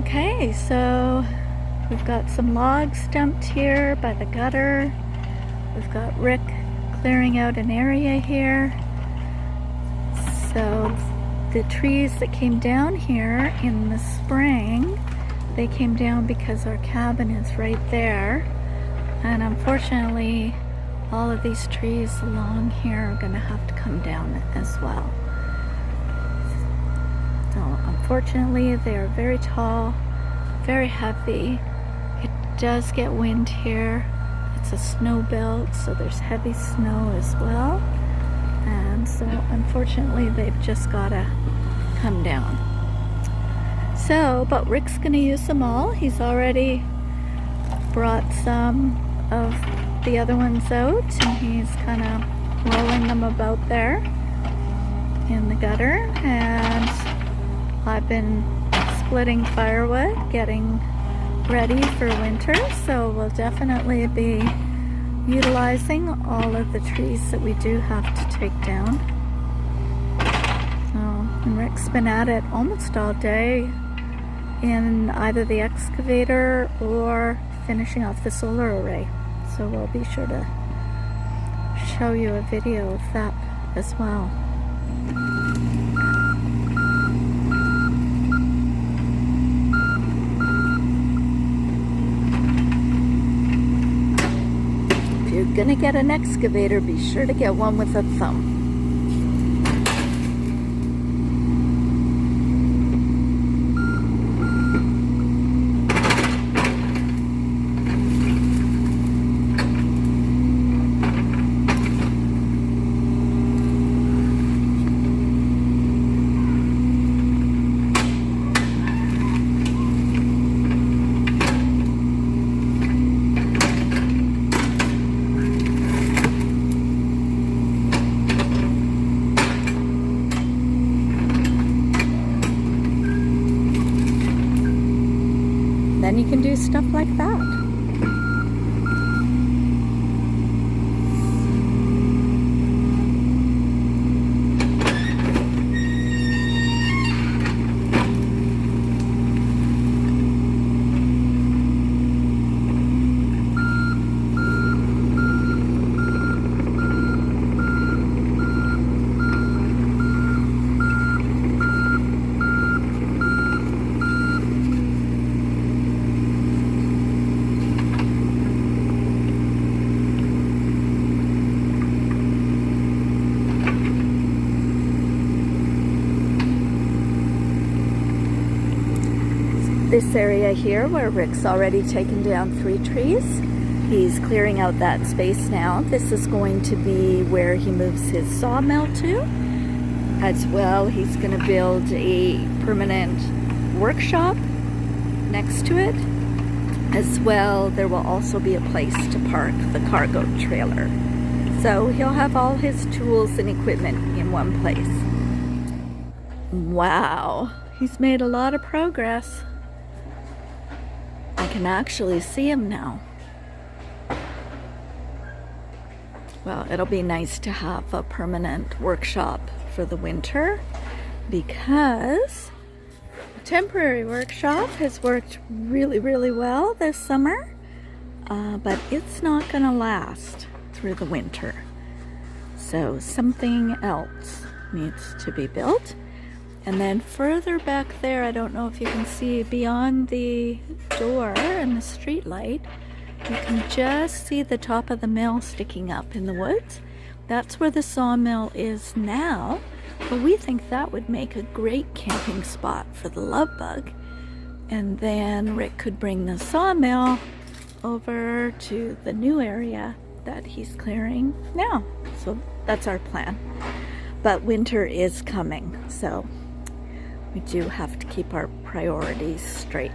Okay, so we've got some logs dumped here by the gutter. We've got Rick clearing out an area here. So the trees that came down here in the spring, they came down because our cabin is right there. And unfortunately, all of these trees along here are gonna have to come down as well. So unfortunately, they are very tall, very heavy. It does get wind here. It's a snow belt, so there's heavy snow as well. And so unfortunately, they've just gotta come down. So, but Rick's gonna use them all. He's already brought some of the other ones out, and he's kind of rolling them about there in the gutter. And I've been splitting firewood, getting ready for winter, so we'll definitely be utilizing all of the trees that we do have to take down. And Rick's been at it almost all day in either the excavator or finishing off the solar array. So we'll be sure to show you a video of that as well. If you're gonna get an excavator, be sure to get one with a thumb. Then you can do stuff like that. This area here where Rick's already taken down 3 trees, he's clearing out that space now. This is going to be where he moves his sawmill to. As well, he's going to build a permanent workshop next to it. As well, there will also be a place to park the cargo trailer. So he'll have all his tools and equipment in one place. Wow, he's made a lot of progress. I can actually see him now. Well, it'll be nice to have a permanent workshop for the winter, because the temporary workshop has worked really, really well this summer, but it's not gonna last through the winter. So something else needs to be built. And then further back there, I don't know if you can see, beyond the door and the street light, you can just see the top of the mill sticking up in the woods. That's where the sawmill is now, but we think that would make a great camping spot for the love bug. And then Rick could bring the sawmill over to the new area that he's clearing now. So that's our plan. But winter is coming, so we do have to keep our priorities straight.